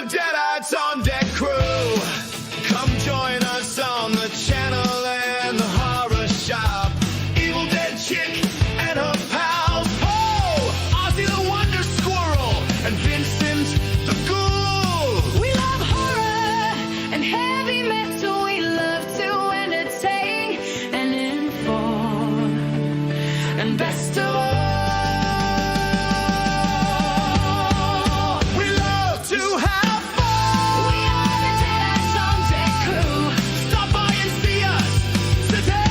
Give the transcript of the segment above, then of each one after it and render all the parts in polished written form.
the Deadites on Deck crew. Come join us on the channel and the horror shop. Evil Dead Chick and her pals. Oh, Ozzy the Wonder Squirrel and Vincent the Ghoul. We love horror and heavy metal. We love to entertain and inform. And best of all, We love to have fun. we are the Deadites on Deck crew. Stop by and see us today.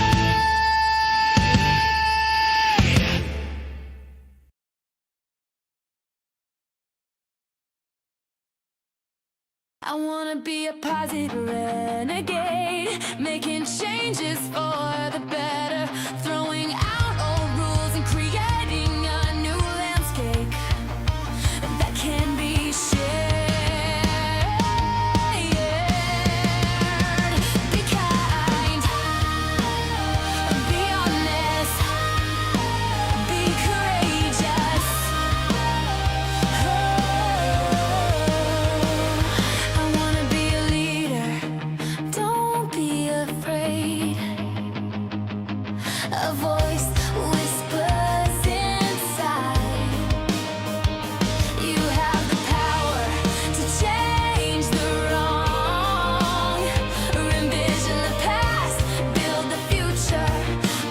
I wanna be a positive renegade, making changes for the better, throwing out old rules and creating a new landscape that can be shared. Be kind, be honest, be courageous. I wanna be a leader, don't be afraid. A voice whispers inside. You have the power to change the wrong, or envision the past, build the future,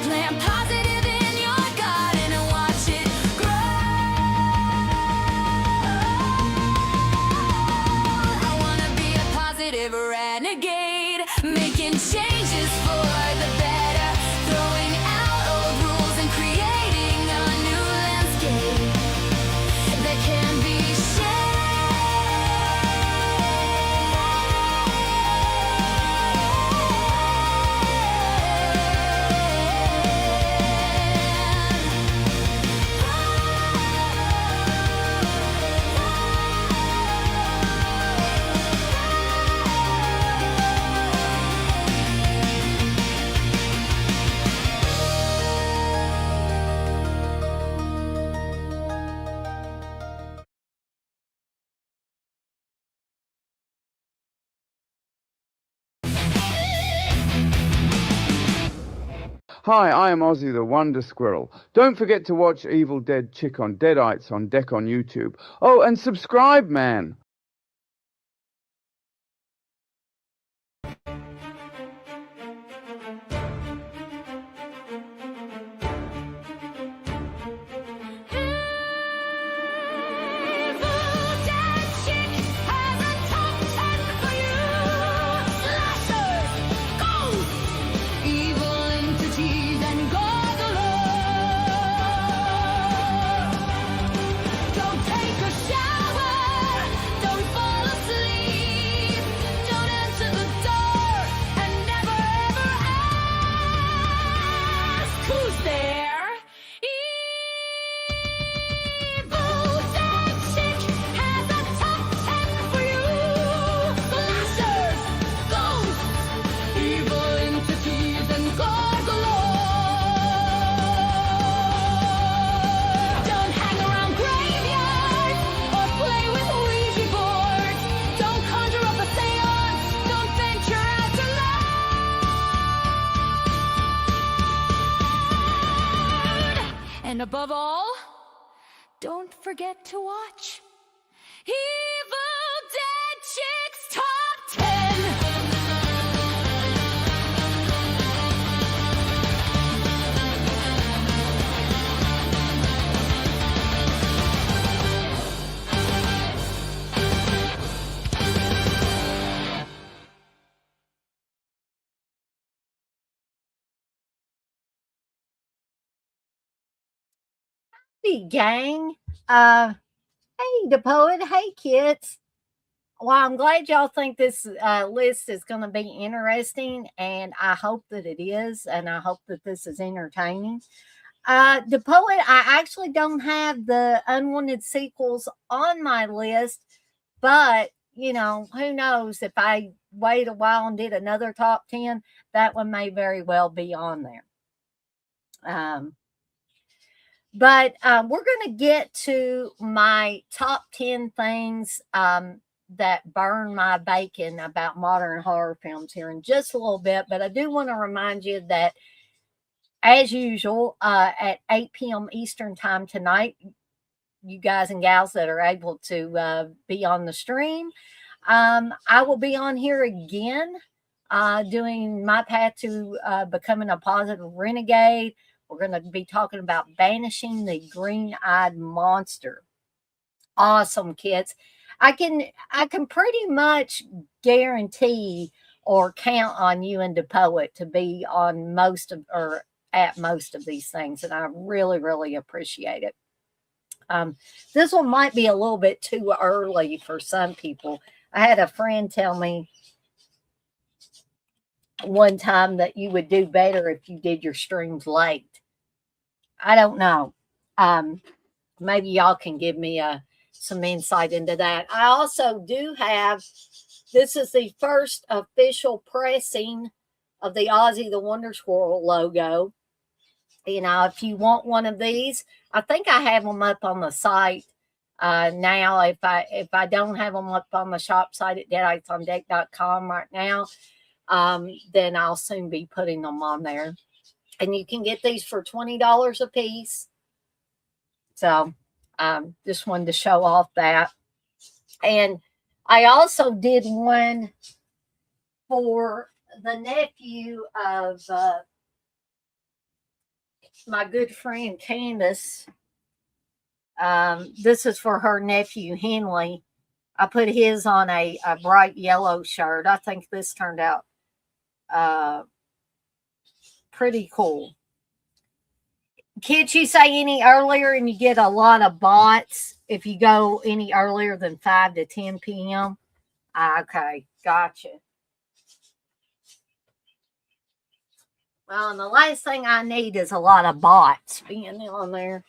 plant positive in your garden and watch it grow. I wanna be a positive renegade, making changes for the better, throwing out old rules and creating a new landscape that can be Hi, I am Ozzy the Wonder Squirrel. Don't forget to watch Evil Dead Chick on Deadites on Deck on YouTube. Oh, and subscribe, man. Evil Dead Chick has a top 10 for you. Slashers, ghosts, evil entities, and gore galore. Don't take a shower, don't fall asleep, don't answer the door, and never ever ask who's there. Evil Dead Chick has a top 10 for you. Slashers, ghosts, evil entities, and gore galore. Don't hang around graveyards or play with Ouija boards. Don't conjure up a seance. Don't venture out to loud. And above all, don't forget to watch Evil Dead Chick's Top 10. Hey, gang. Hey, the poet. Hey, kids. Well, I'm glad y'all think this list is going to be interesting, and I hope that it is, and I hope that this is entertaining. The poet, I actually don't have the unwanted sequels on my list, but you know, who knows if I wait a while and did another top 10, that one may very well be on there. But we're going to get to my top 10 things that burn my bacon about modern horror films here in just a little bit, but I do want to remind you that, as usual, at 8 p.m. Eastern time tonight, you guys and gals that are able to be on the stream, I will be on here again doing my path to becoming a positive renegade. We're going to be talking about banishing the green-eyed monster. Awesome, kids. I can pretty much guarantee or count on you and DePoet to be on most of or at most of these things, and I really, really appreciate it. This one might be a little bit too early for some people. I had a friend tell me one time that you would do better if you did your streams late. I don't know. Maybe y'all can give me some insight into that. I also do have, this is the first official pressing of the Ozzy the Wonder Squirrel logo. You know, if you want one of these, I think I have them up on the site now. If I don't have them up on the shop site at deaditesondeck.com right now, then I'll soon be putting them on there. And you can get these for $20 a piece. So just wanted to show off that. And I also did one for the nephew of my good friend Candace. This is for her nephew Henley. I put his on a bright yellow shirt. I think this turned out pretty cool. Kids, you say any earlier and you get a lot of bots if you go any earlier than 5 to 10 p.m. Okay, gotcha. Well, and the last thing I need is a lot of bots being on there.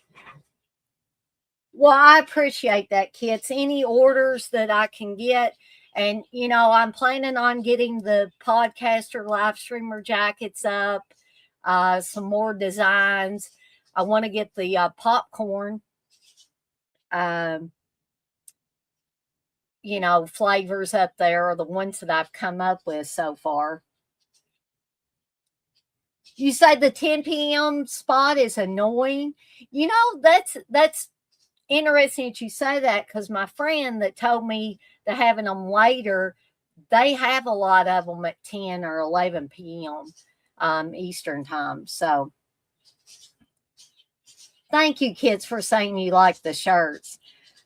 Well, I appreciate that, kids. Any orders that I can get. And, you know, I'm planning on getting the podcaster live streamer jackets up, some more designs. I want to get the popcorn, you know, flavors up there, are the ones that I've come up with so far. You say the 10 p.m. spot is annoying. You know, that's interesting that you say that, because my friend that told me they're having them later, they have a lot of them at 10 or 11 p.m. Eastern time. So thank you, kids, for saying you like the shirts.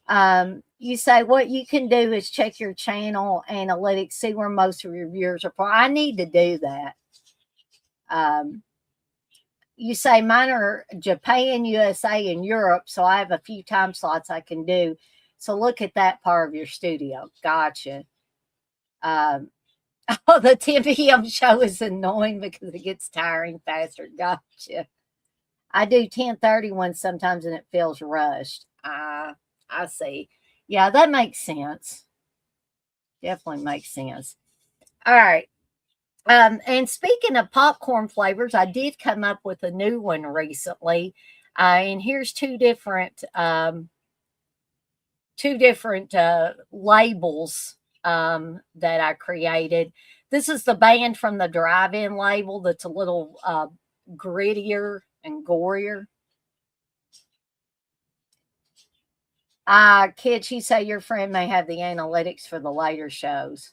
You say what you can do is check your channel analytics, see where most of your viewers are from. I need to do that. You say mine are Japan, USA, and Europe, so I have a few time slots I can do. So look at that part of your studio. Gotcha. Oh, the 10 p.m. show is annoying because it gets tiring faster. Gotcha. I do 10:30 ones sometimes and it feels rushed. I see. Yeah, that makes sense. Definitely makes sense. All right. And speaking of popcorn flavors, I did come up with a new one recently. And here's two different labels that I created. This is the Banned from the Drive-In label that's a little grittier and gorier. Kids, you say your friend may have the analytics for the later shows.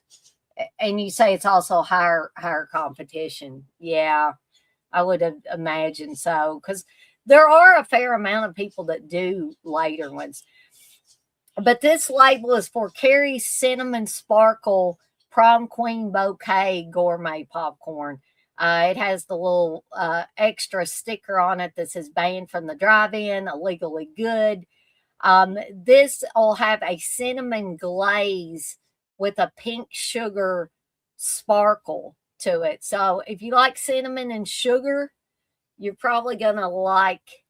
And you say it's also higher competition. Yeah, I would have imagined so, because there are a fair amount of people that do later ones. But this label is for Carrie's Cinnamon Sparkle Prom Queen Bouquet Gourmet Popcorn. It has the little extra sticker on it that says Banned from the Drive-In, illegally good. This will have a cinnamon glaze with a pink sugar sparkle to it. So if you like cinnamon and sugar, you're probably going to like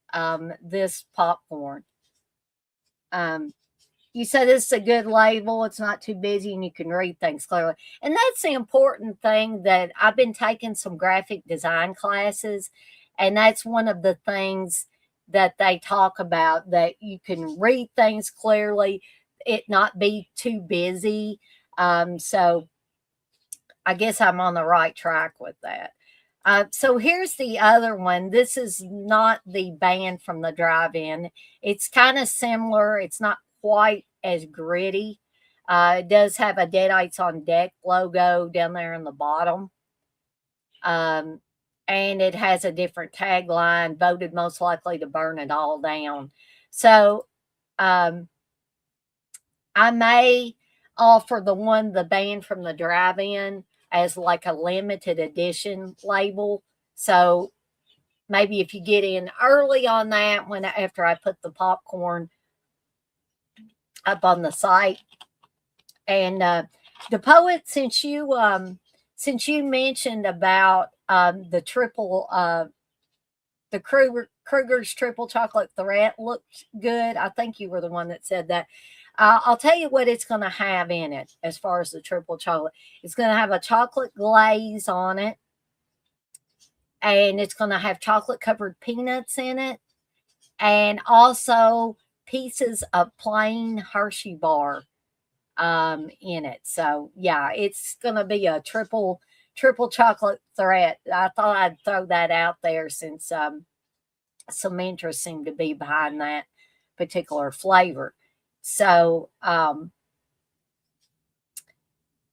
this popcorn. You said this is a good label. It's not too busy and you can read things clearly. And that's the important thing, that I've been taking some graphic design classes, and that's one of the things that they talk about, that you can read things clearly. it not be too busy. So I guess I'm on the right track with that. So here's the other one. This is not the band from the drive-in. It's kind of similar. It's not quite as gritty. It does have a Deadites on Deck logo down there in the bottom. And it has a different tagline, voted most likely to burn it all down. So I may offer the band from the drive-in as like a limited edition label. So maybe if you get in early on that, after I put the popcorn up on the site. And the poet, since you mentioned about the Kruger's triple chocolate threat looked good. I think you were the one that said that. I'll tell you what it's going to have in it as far as the triple chocolate. It's going to have a chocolate glaze on it, and it's going to have chocolate covered peanuts in it, and also pieces of plain Hershey bar in it. So yeah, it's going to be a triple chocolate threat. I thought I'd throw that out there since some interest seemed to be behind that particular flavor. So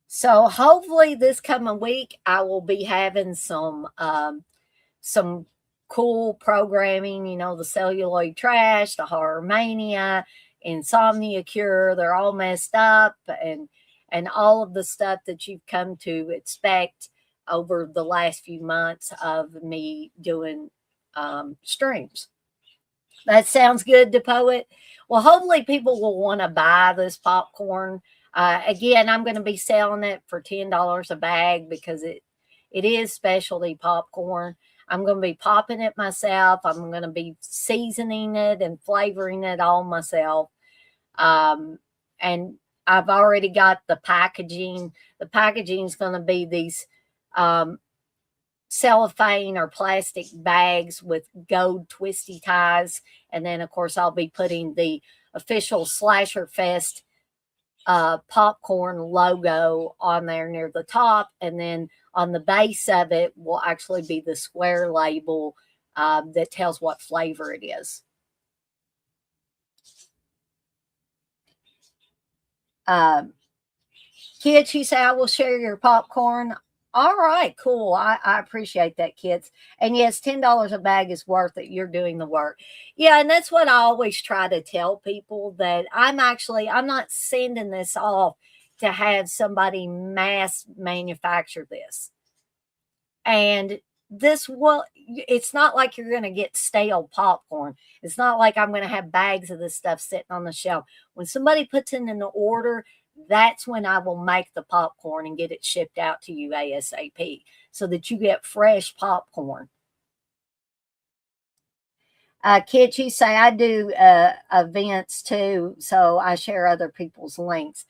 hopefully this coming week I will be having some cool programming, you know, the Celluloid Trash, the Horror Mania, Insomnia Cure. They're all messed up, and all of the stuff that you've come to expect over the last few months of me doing streams. That sounds good to Poet. Well, hopefully people will want to buy this popcorn. Again, I'm going to be selling it for $10 a bag because it is specialty popcorn. I'm going to be popping it myself. I'm going to be seasoning it and flavoring it all myself. And I've already got the packaging. The packaging is going to be these cellophane or plastic bags with gold twisty ties. And then, of course, I'll be putting the official Slasher Fest popcorn logo on there near the top. And then on the base of it will actually be the square label that tells what flavor it is. Kids, you say I will share your popcorn. All right, cool. I appreciate that, kids. And yes, $10 a bag is worth it. You're doing the work. Yeah, and that's what I always try to tell people, that I'm not sending this off to have somebody mass manufacture this. And it's not like you're going to get stale popcorn. It's not like I'm going to have bags of this stuff sitting on the shelf. When somebody puts in an order, that's when I will make the popcorn and get it shipped out to you ASAP so that you get fresh popcorn. Kids, you say I do events too, so I share other people's links.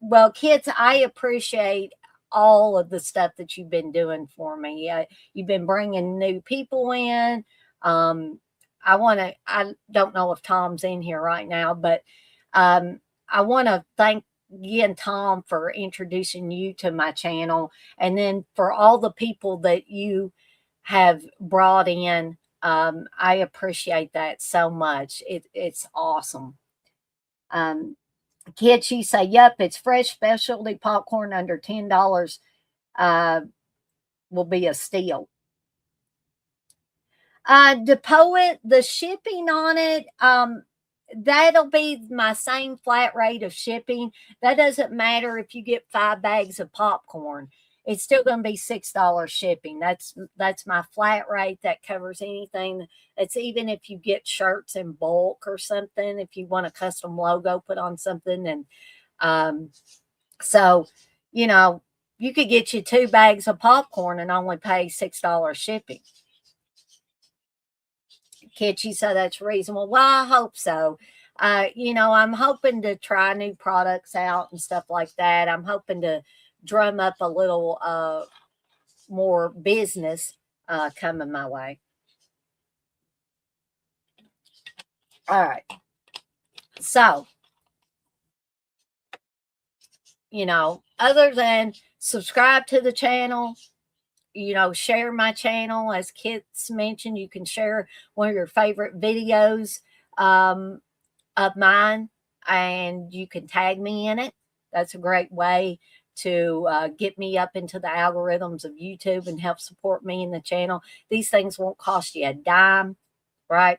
Well, kids, I appreciate all of the stuff that you've been doing for me. You've been bringing new people in. I don't know if Tom's in here right now, but I want to thank again, Tom, for introducing you to my channel, and then for all the people that you have brought in. I appreciate that so much. It's awesome. Kids, you say, yep, it's fresh specialty popcorn under $10 will be a steal. The Poet, the shipping on it, that'll be my same flat rate of shipping. That doesn't matter if you get 5 bags of popcorn. It's still going to be $6 shipping. That's my flat rate. That covers anything. That's even if you get shirts in bulk or something, if you want a custom logo put on something. And so, you know, you could get you 2 bags of popcorn and only pay $6 shipping. Kitschy, so that's reasonable. Well, I hope so. You know, I'm hoping to try new products out and stuff like that. I'm hoping to drum up a little more business coming my way. All right. So other than subscribe to the channel, share my channel. As Kits mentioned, you can share one of your favorite videos of mine, and you can tag me in it. That's a great way to get me up into the algorithms of YouTube and help support me in the channel. These things won't cost you a dime, right?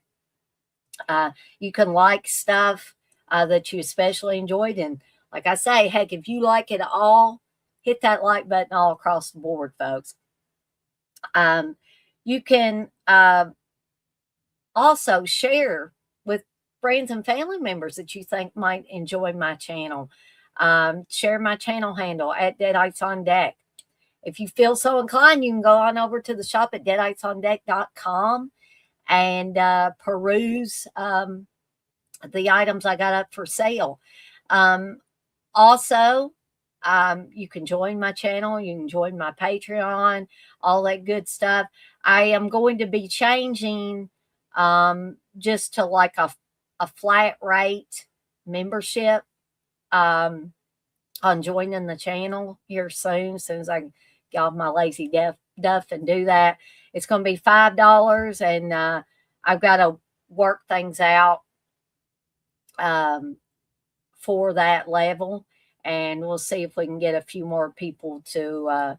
You can like stuff that you especially enjoyed. And like I say, heck, if you like it all, hit that like button all across the board, folks. You can also share with friends and family members that you think might enjoy my channel. Share my channel handle at Deadites on Deck. If you feel so inclined, you can go on over to the shop at deaditesondeck.com and peruse the items I got up for sale. Also, you can join my channel. You can join my Patreon, all that good stuff. I am going to be changing just to like a flat rate membership on joining the channel here soon. As soon as I get off my lazy duff and do that, it's going to be $5, and I've got to work things out for that level, and we'll see if we can get a few more people to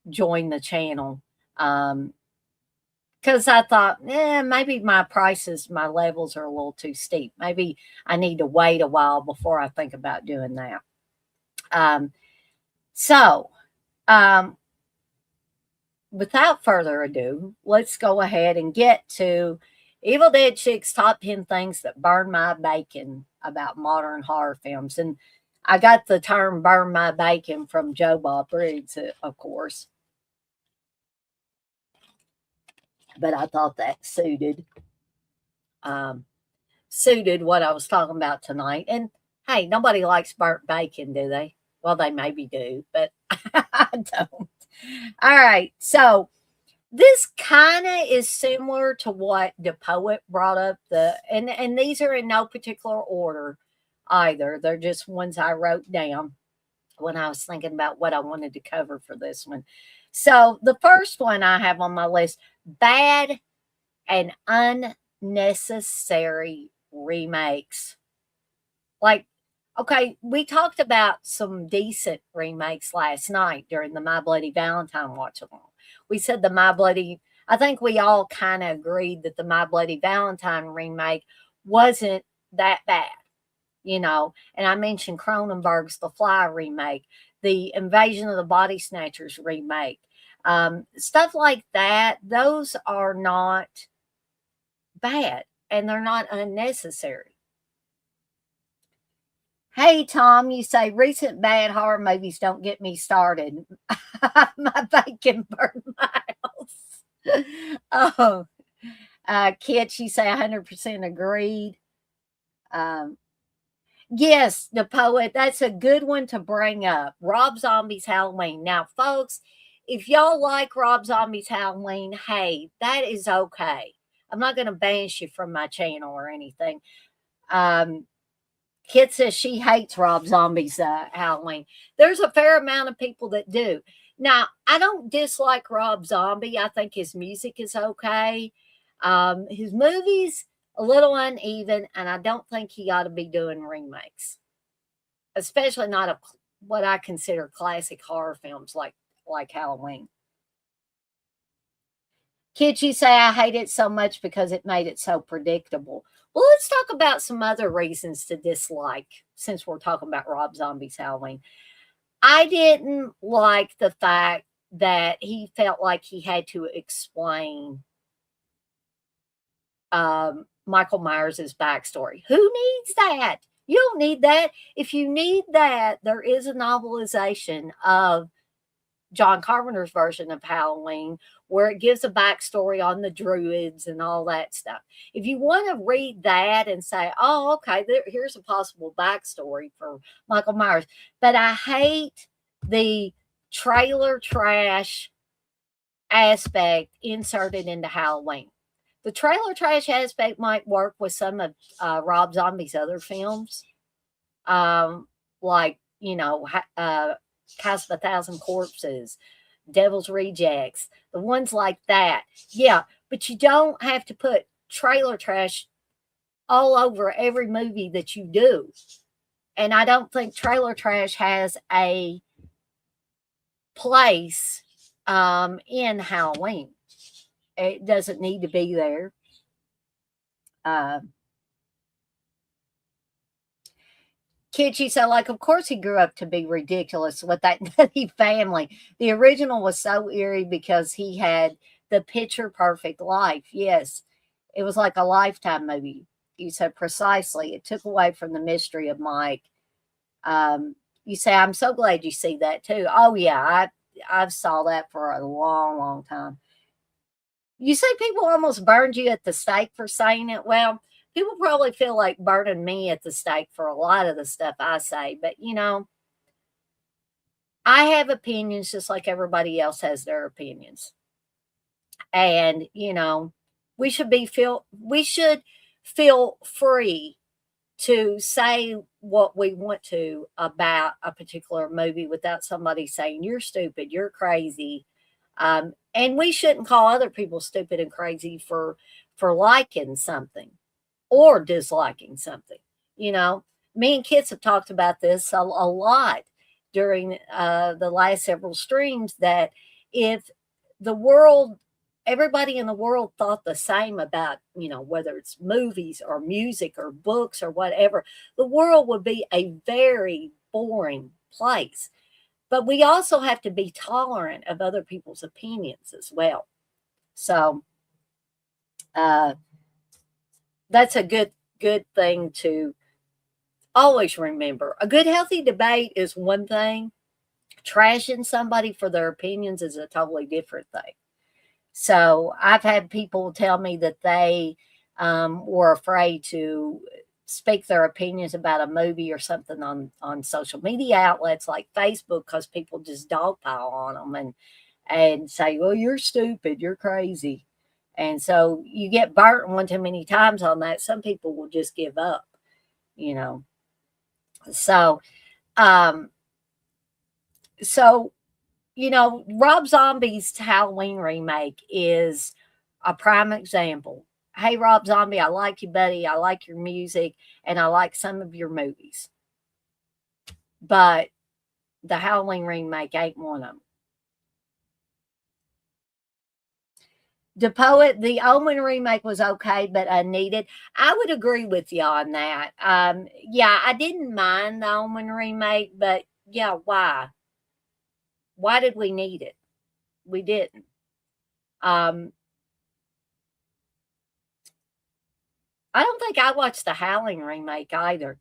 join the channel. Because I thought, maybe my levels are a little too steep. Maybe I need to wait a while before I think about doing that. Without further ado, let's go ahead and get to Evil Dead Chick's top 10 things that burn my bacon about modern horror films. And I got the term burn my bacon from Joe Bob Briggs, of course. But I thought that suited what I was talking about tonight. And hey, nobody likes burnt bacon, do they? Well, they maybe do, but I don't. All right, so this kind of is similar to what the poet brought up. And these are in no particular order either. They're just ones I wrote down when I was thinking about what I wanted to cover for this one. So the first one I have on my list, bad and unnecessary remakes. Like, okay, we talked about some decent remakes last night during the My Bloody Valentine watch along. We said I think we all kind of agreed that the My Bloody Valentine remake wasn't that bad, and I mentioned Cronenberg's The Fly remake, the Invasion of the Body Snatchers remake, stuff like that. Those are not bad and they're not unnecessary. Hey, Tom, you say recent bad horror movies don't get me started. My bacon burned my house. Oh, Kit, you say 100% agreed. Yes, the poet, that's a good one to bring up. Rob Zombie's Halloween. Now, folks, if y'all like Rob Zombie's Halloween, hey, that is okay. I'm not going to banish you from my channel or anything. Kit says she hates Rob Zombie's Halloween. There's a fair amount of people that do. Now, I don't dislike Rob Zombie. I think his music is okay. His movies, a little uneven, and I don't think he ought to be doing remakes, especially not what I consider classic horror films like Halloween. Kids, you say I hate it so much because it made it so predictable. Well, let's talk about some other reasons to dislike, since we're talking about Rob Zombie's Halloween. I didn't like the fact that he felt like he had to explain Michael Myers' backstory. Who needs that? You don't need that. If you need that, there is a novelization of John Carpenter's version of Halloween where it gives a backstory on the druids and all that stuff. If you want to read that and say, oh, okay, here's a possible backstory for Michael Myers. But I hate the trailer trash aspect inserted into Halloween. The trailer trash aspect might work with some of Rob Zombie's other films. like, Cast of a Thousand Corpses, Devil's Rejects, the ones like that. Yeah, but you don't have to put trailer trash all over every movie that you do. And I don't think trailer trash has a place in Halloween. It doesn't need to be there. Kitschy, so like, of course he grew up to be ridiculous with that nutty family. The original was so eerie because he had the picture perfect life. Yes, it was like a Lifetime movie. You said precisely. It took away from the mystery of Mike. You say, I'm so glad you see that too. Oh yeah, I've saw that for a long, long time. You say people almost burned you at the stake for saying it. Well, people probably feel like burning me at the stake for a lot of the stuff I say, but I have opinions just like everybody else has their opinions. And, we should feel free to say what we want to about a particular movie without somebody saying you're stupid, you're crazy. And we shouldn't call other people stupid and crazy for liking something or disliking something. Me and Kits have talked about this a lot during the last several streams, that if everybody in the world thought the same about, whether it's movies or music or books or whatever, the world would be a very boring place. But we also have to be tolerant of other people's opinions as well. So that's a good thing to always remember. A good, healthy debate is one thing. Trashing somebody for their opinions is a totally different thing. So I've had people tell me that they were afraid to speak their opinions about a movie or something on social media outlets like Facebook, because people just dogpile on them and say, well, you're stupid, you're crazy. And so you get burnt one too many times on that. Some people will just give up, So, Rob Zombie's Halloween remake is a prime example. Hey, Rob Zombie, I like you, buddy. I like your music, and I like some of your movies. But the Halloween remake ain't one of them. The Poet, the Omen remake was okay, but unneeded. I would agree with you on that. Yeah, I didn't mind the Omen remake, but yeah, why? Why did we need it? We didn't. I don't think I watched the Howling remake either.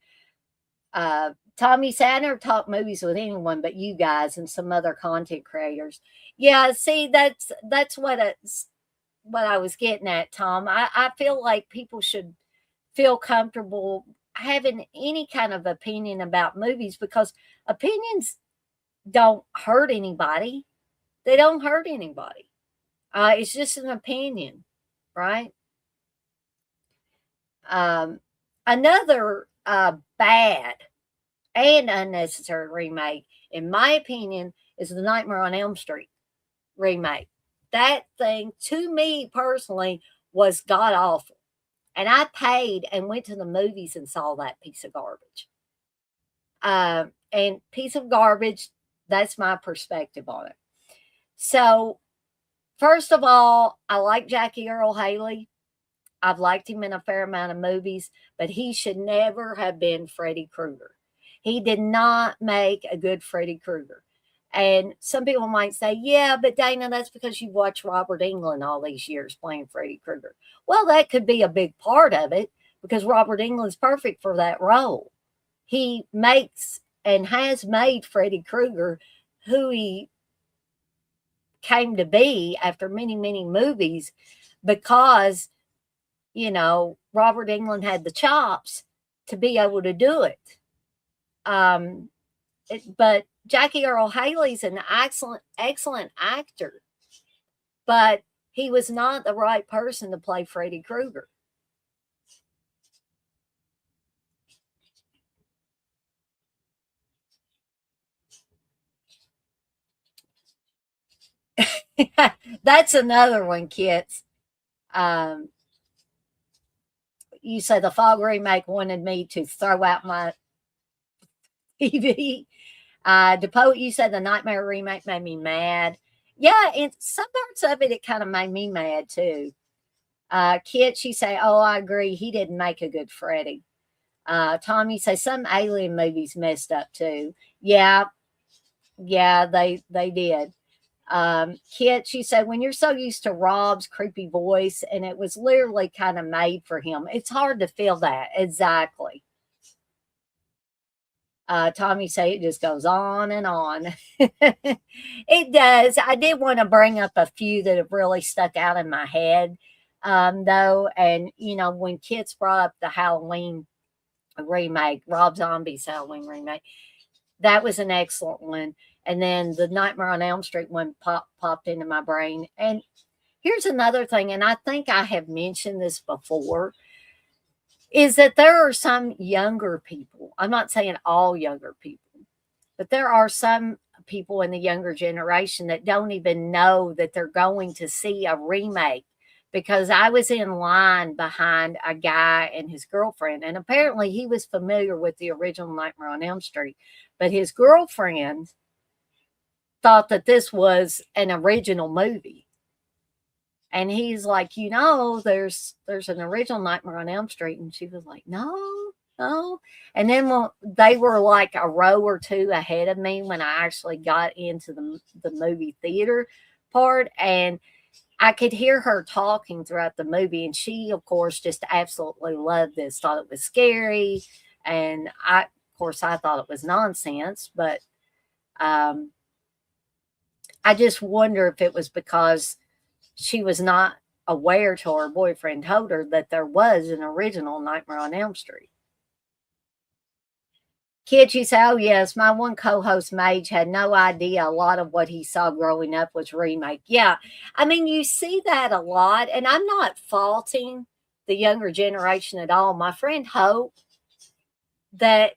Tommy said, I never talk movies with anyone but you guys and some other content creators. Yeah, see, that's what I was getting at, Tom. I feel like people should feel comfortable having any kind of opinion about movies, because opinions don't hurt anybody. They don't hurt anybody. It's just an opinion, right? Another bad and unnecessary remake, in my opinion, is the Nightmare on Elm Street remake. That thing, to me personally, was god awful. And I paid and went to the movies and saw that piece of garbage. And piece of garbage, that's my perspective on it. So, first of all, I like Jackie Earle Haley. I've liked him in a fair amount of movies, but he should never have been Freddy Krueger. He did not make a good Freddy Krueger. And some people might say, yeah, but Dana, that's because you watched Robert Englund all these years playing Freddy Krueger. Well, that could be a big part of it, because Robert Englund's perfect for that role. He makes and has made Freddy Krueger who he came to be after many, many movies, because Robert Englund had the chops to be able to do it. But Jackie Earle Haley's an excellent actor, but he was not the right person to play Freddy Krueger. That's another one, Kits. Um, you say the Fog remake wanted me to throw out my TV. DePoe, you said the Nightmare remake made me mad. Yeah, and some parts of it kind of made me mad too. Kit, she say, oh, I agree. He didn't make a good Freddy. Tommy say some alien movies messed up too. Yeah, they did. Kit, she said, when you're so used to Rob's creepy voice and it was literally kind of made for him, it's hard to feel that. Exactly. Tommy say it just goes on and on. It does. I did want to bring up a few that have really stuck out in my head, though. And, when Kit's brought up the Halloween remake, Rob Zombie's Halloween remake, that was an excellent one. And then the Nightmare on Elm Street one popped into my brain. And here's another thing, and I think I have mentioned this before, is that there are some younger people. I'm not saying all younger people, but there are some people in the younger generation that don't even know that they're going to see a remake. Because I was in line behind a guy and his girlfriend, and apparently he was familiar with the original Nightmare on Elm Street, but his girlfriend thought that this was an original movie. And he's like, there's an original Nightmare on Elm Street. And she was like, no. And then they were like a row or two ahead of me when I actually got into the movie theater part. And I could hear her talking throughout the movie. And she, of course, just absolutely loved this, thought it was scary. And I thought it was nonsense. But I just wonder if it was because she was not aware till her boyfriend told her that there was an original Nightmare on Elm Street. Kid, she said, oh, yes, my one co-host, Mage, had no idea a lot of what he saw growing up was remake. Yeah, I mean, you see that a lot, and I'm not faulting the younger generation at all. My friend Hope, that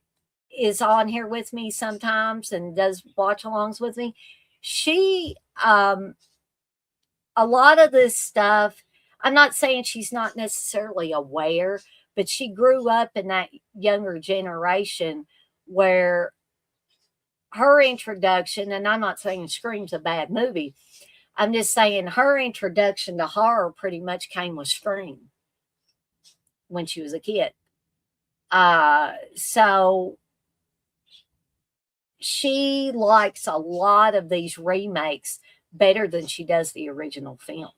is on here with me sometimes and does watch-alongs with me, she a lot of this stuff, I'm not saying she's not necessarily aware, but she grew up in that younger generation where her introduction, and I'm not saying Scream's a bad movie, I'm just saying her introduction to horror pretty much came with Scream when she was a kid. So she likes a lot of these remakes better than she does the original film.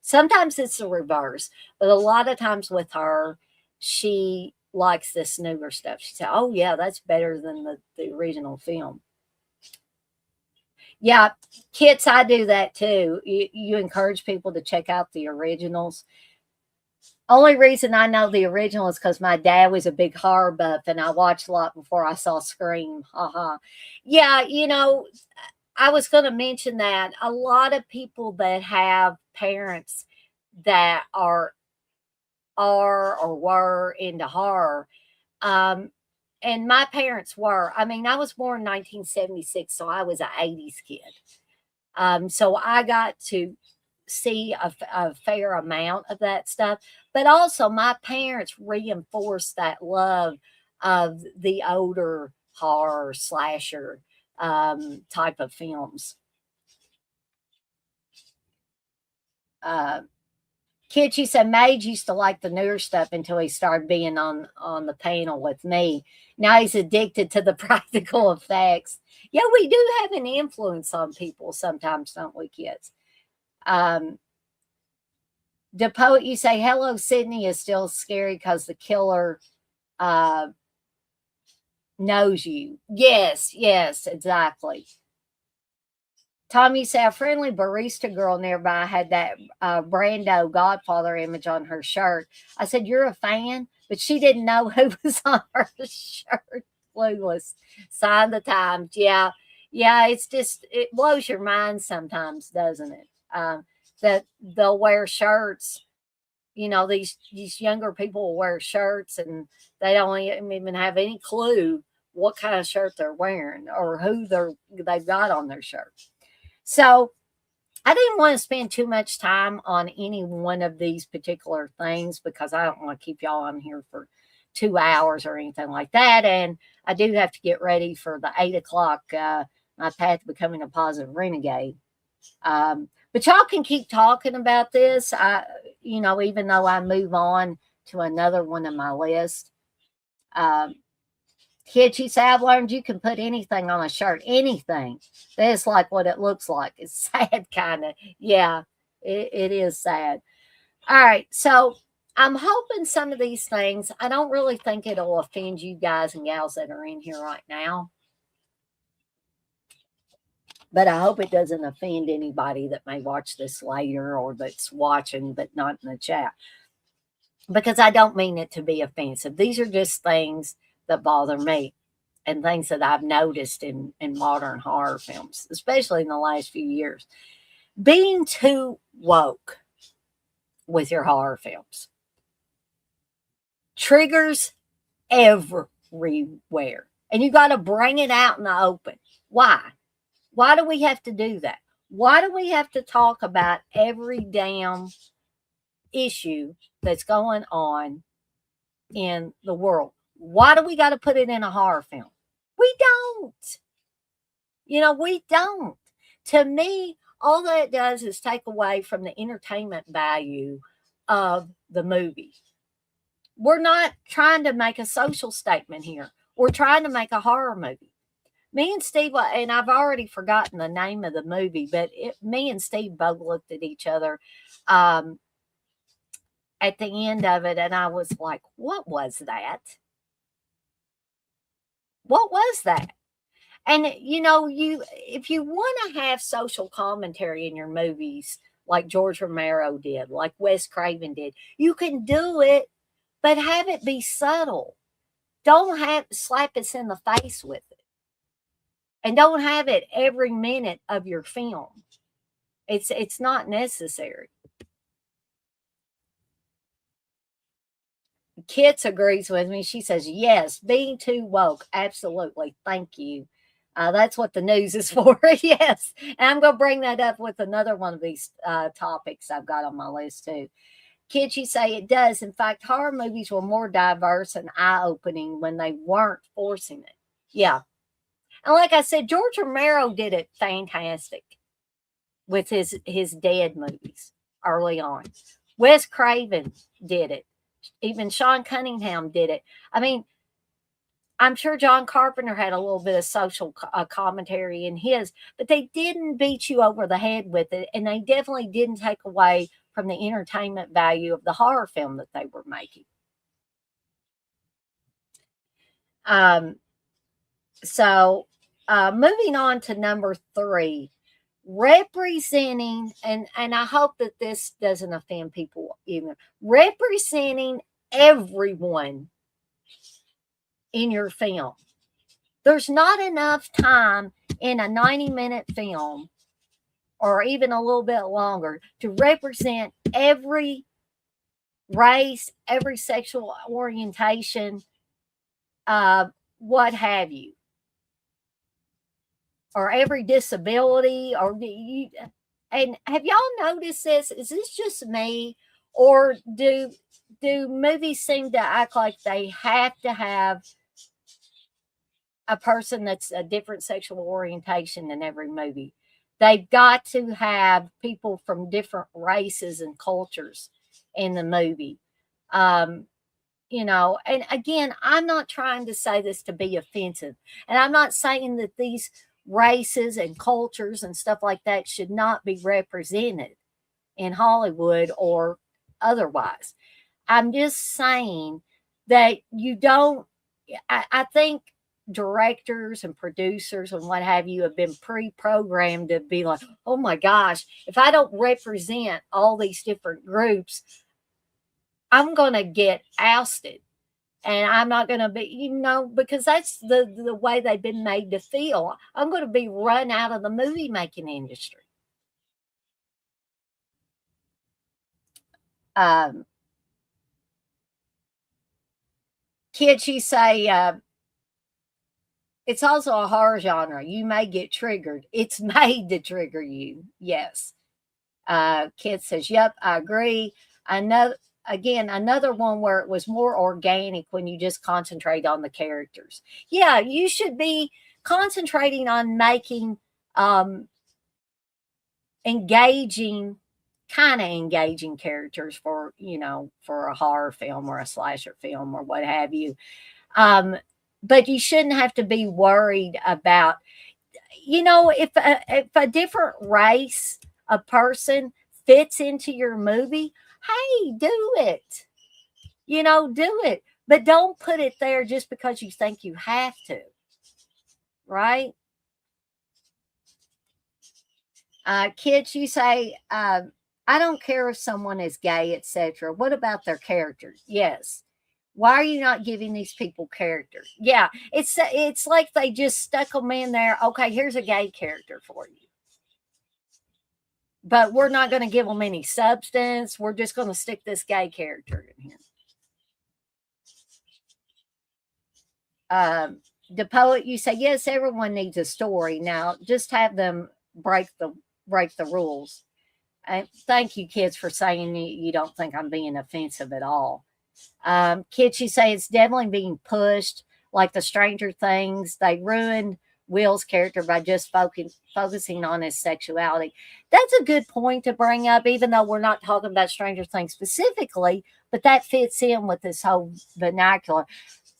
Sometimes it's the reverse, but a lot of times with her, she likes this newer stuff. She said, oh, yeah, that's better than the original film. Yeah, Kits, I do that too. You encourage people to check out the originals. Only reason I know the original is because my dad was a big horror buff and I watched a lot before I saw Scream. Yeah, I was going to mention that a lot of people that have parents that are or were into horror, and my parents were. I mean, I was born in 1976, so I was an 80s kid. So I got to see a fair amount of that stuff. But also, my parents reinforced that love of the older horror slasher type of films. Kid, she said Mage used to like the newer stuff until he started being on the panel with me. Now he's addicted to the practical effects. Yeah, we do have an influence on people sometimes, don't we, kids? The poet, you say, Hello, Sydney is still scary because the killer knows you. Yes, exactly. Tommy said, a friendly barista girl nearby had that Brando Godfather image on her shirt. I said, you're a fan? But she didn't know who was on her shirt. Clueless. Sign the times. Yeah, it's just, it blows your mind sometimes, doesn't it? That they'll wear shirts. These younger people will wear shirts and they don't even have any clue what kind of shirt they're wearing or who they've got on their shirt. So I didn't want to spend too much time on any one of these particular things because I don't want to keep y'all on here for 2 hours or anything like that. And I do have to get ready for the 8 o'clock, my path to becoming a positive renegade. But y'all can keep talking about this. Even though I move on to another one on my list. Kids, you say, I've learned you can put anything on a shirt, anything. That's like what it looks like. It's sad, kind of. Yeah, it is sad. All right, so I'm hoping some of these things, I don't really think it'll offend you guys and gals that are in here right now. But I hope it doesn't offend anybody that may watch this later or that's watching but not in the chat. Because I don't mean it to be offensive. These are just things that bother me and things that I've noticed in modern horror films, especially in the last few years. Being too woke with your horror films. Triggers everywhere. And you got to bring it out in the open. Why? Why do we have to do that? Why do we have to talk about every damn issue that's going on in the world? Why do we got to put it in a horror film? We don't. We don't. To me, all that does is take away from the entertainment value of the movie. We're not trying to make a social statement here. We're trying to make a horror movie. Me and Steve, and I've already forgotten the name of the movie, but me and Steve both looked at each other at the end of it, and I was like, what was that? What was that? And, if you want to have social commentary in your movies, like George Romero did, like Wes Craven did, you can do it, but have it be subtle. Don't slap us in the face with it. And don't have it every minute of your film. It's not necessary. Kits agrees with me. She says, yes, being too woke. Absolutely. Thank you. That's what the news is for. Yes. And I'm going to bring that up with another one of these topics I've got on my list too. Kids, you say it does. In fact, horror movies were more diverse and eye-opening when they weren't forcing it. Yeah. And like I said, George Romero did it fantastic with his Dead movies early on. Wes Craven did it. Even Sean Cunningham did it. I mean, I'm sure John Carpenter had a little bit of social commentary in his, but they didn't beat you over the head with it. And they definitely didn't take away from the entertainment value of the horror film that they were making. So moving on to number 3, representing, and I hope that this doesn't offend people either, representing everyone in your film. There's not enough time in a 90-minute film, or even a little bit longer, to represent every race, every sexual orientation, what have you, or every disability, and have y'all noticed this? Is this just me, or do movies seem to act like they have to have a person that's a different sexual orientation in every movie? They've got to have people from different races and cultures in the movie. And again, I'm not trying to say this to be offensive, and I'm not saying that these races and cultures and stuff like that should not be represented in Hollywood or otherwise. I'm just saying that you don't, I think directors and producers and what have you have been pre-programmed to be like, oh my gosh, if I don't represent all these different groups, I'm going to get ousted. And I'm not going to be, because that's the way they've been made to feel. I'm going to be run out of the movie making industry. Kids, you say, it's also a horror genre. You may get triggered. It's made to trigger you. Yes. Kid says, yep, I agree. Another one where it was more organic when you just concentrate on the characters. Yeah, you should be concentrating on making engaging, kind of engaging characters for, for a horror film or a slasher film or what have you. But you shouldn't have to be worried about, if a different race, a person fits into your movie, hey, do it. Do it. But don't put it there just because you think you have to. Right? Kids, you say, I don't care if someone is gay, etc. What about their characters? Yes. Why are you not giving these people characters? Yeah, it's like they just stuck them in there. Okay, here's a gay character for you. But we're not going to give them any substance. We're just going to stick this gay character in here. The poet, you say, yes, everyone needs a story. Now, just have them break the rules. Thank you, kids, for saying you don't think I'm being offensive at all. Kids, you say it's definitely being pushed, like the Stranger Things. They ruined Will's character by just focusing on his sexuality. That's a good point to bring up, even though we're not talking about Stranger Things specifically, but that fits in with this whole vernacular.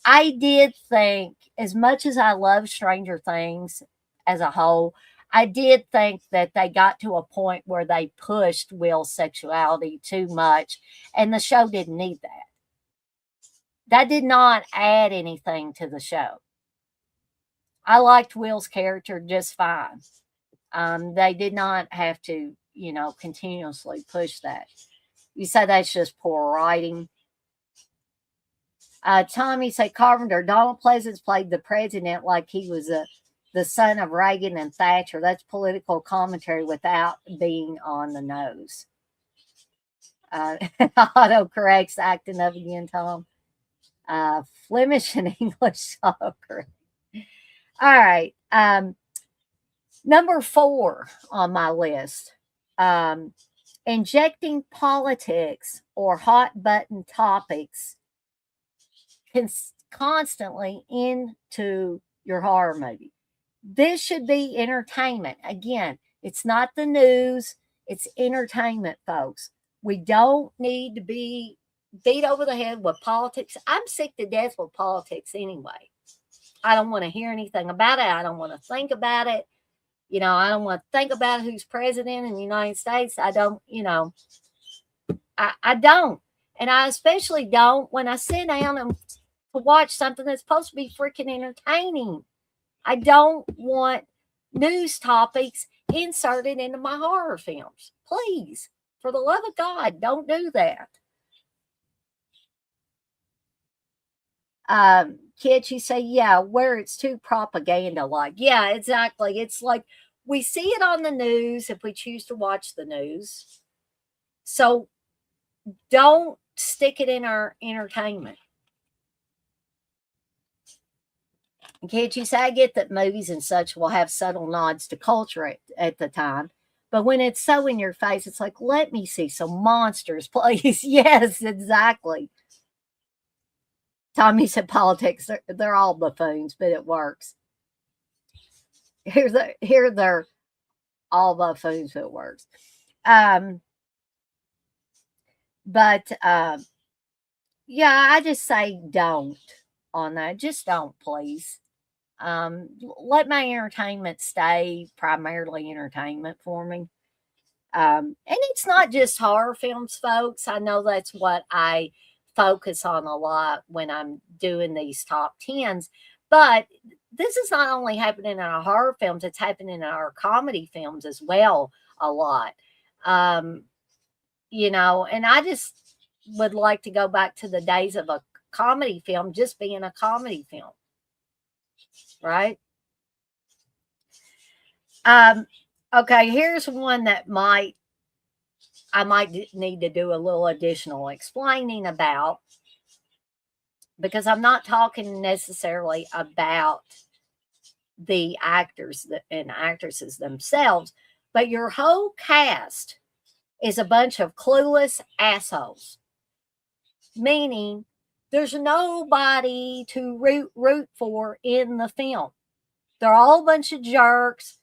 I did think, as much as I love Stranger Things as a whole, I did think that they got to a point where they pushed Will's sexuality too much, and the show didn't need that. That did not add anything to the show. I liked Will's character just fine. They did not have to, continuously push that. You say that's just poor writing. Tommy say, Carpenter, Donald Pleasance played the president like he was the son of Reagan and Thatcher. That's political commentary without being on the nose. Autocorrect's acting up again, Tom. Flemish and English autocorrect. All right. Number 4 on my list. Injecting politics or hot button topics constantly into your horror movie. This should be entertainment. Again, it's not the news, it's entertainment, folks. We don't need to be beat over the head with politics. I'm sick to death with politics anyway. I don't want to hear anything about it. I don't want to think about it. I don't want to think about who's president in the United States. I don't, I don't. And I especially don't when I sit down and to watch something that's supposed to be freaking entertaining. I don't want news topics inserted into my horror films. Please, for the love of God, don't do that. Kids, you say, yeah, where it's too propaganda-like. Yeah, exactly. It's like we see it on the news if we choose to watch the news. So don't stick it in our entertainment. Kids, you say, I get that movies and such will have subtle nods to culture at the time. But when it's so in your face, it's like, let me see some monsters, please. Yes, exactly. Tommy said politics, they're all buffoons, but it works. Here they're all buffoons, but it works. Yeah, I just say don't on that. Just don't, please. Let my entertainment stay primarily entertainment for me. And it's not just horror films, folks. I know that's what I focus on a lot when I'm doing these top 10s, but this is not only happening in our horror films, it's happening in our comedy films as well a lot. And I just would like to go back to the days of a comedy film just being a comedy film. Right? Okay, here's one that I might need to do a little additional explaining about, because I'm not talking necessarily about the actors and actresses themselves, but your whole cast is a bunch of clueless assholes. Meaning, there's nobody to root for in the film. They're all a bunch of jerks.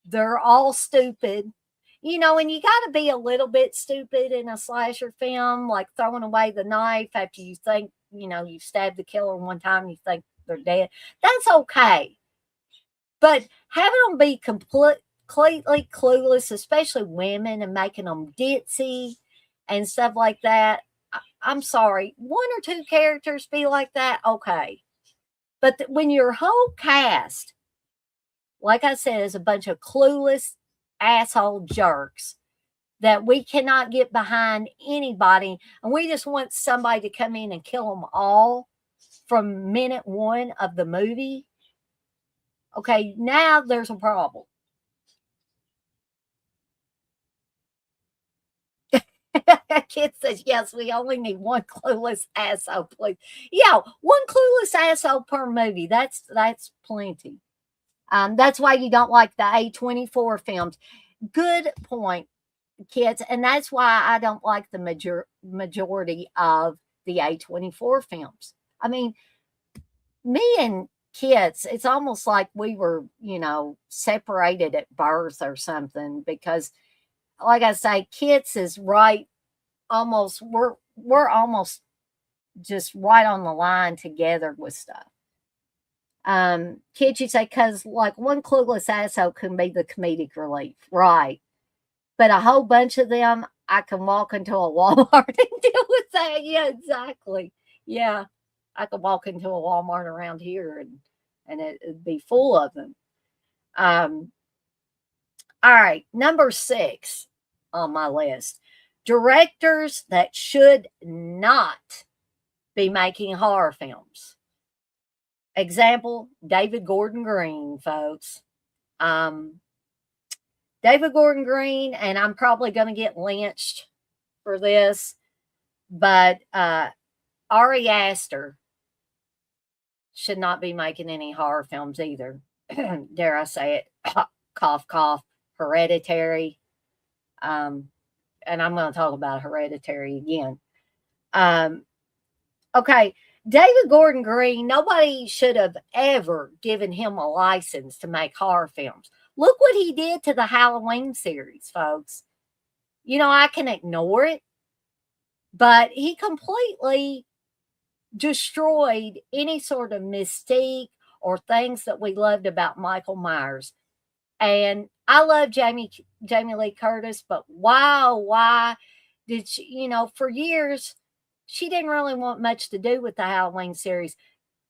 They're all stupid. You know, and you got to be a little bit stupid in a slasher film, like throwing away the knife after you think, you know, you stabbed the killer one time and you think they're dead. That's okay. But having them be completely clueless, especially women, and making them ditzy and stuff like that, I'm sorry, one or two characters be like that, okay. But when your whole cast, like I said, is a bunch of clueless asshole jerks that we cannot get behind anybody, and we just want somebody to come in and kill them all from minute one of the movie, okay, now there's a problem. Kid says, yes, we only need one clueless asshole, please. Yeah, one clueless asshole per movie. That's plenty. That's why you don't like the A24 films. Good point, kids. And that's why I don't like the majority of the A24 films. I mean, me and kids, it's almost like we were, you know, separated at birth or something, because like I say, kids is right almost, we're almost just right on the line together with stuff. Kids, you say, because like one clueless asshole can be the comedic relief, right? But a whole bunch of them, I can walk into a Walmart and deal with that. Yeah, exactly. Yeah, I could walk into a Walmart around here and it'd be full of them. All right, number 6 on my list: directors that should not be making horror films. Example, David Gordon Green, folks. David Gordon Green, and I'm probably going to get lynched for this, but Ari Aster should not be making any horror films either. Dare I say it? Cough, cough. Hereditary. And I'm going to talk about Hereditary again. Okay, David Gordon Green, nobody should have ever given him a license to make horror films. Look what he did to the Halloween series, folks. You know, I can ignore it, but he completely destroyed any sort of mystique or things that we loved about Michael Myers. And I love Jamie Lee Curtis, but why did she, you know, for years, she didn't really want much to do with the Halloween series.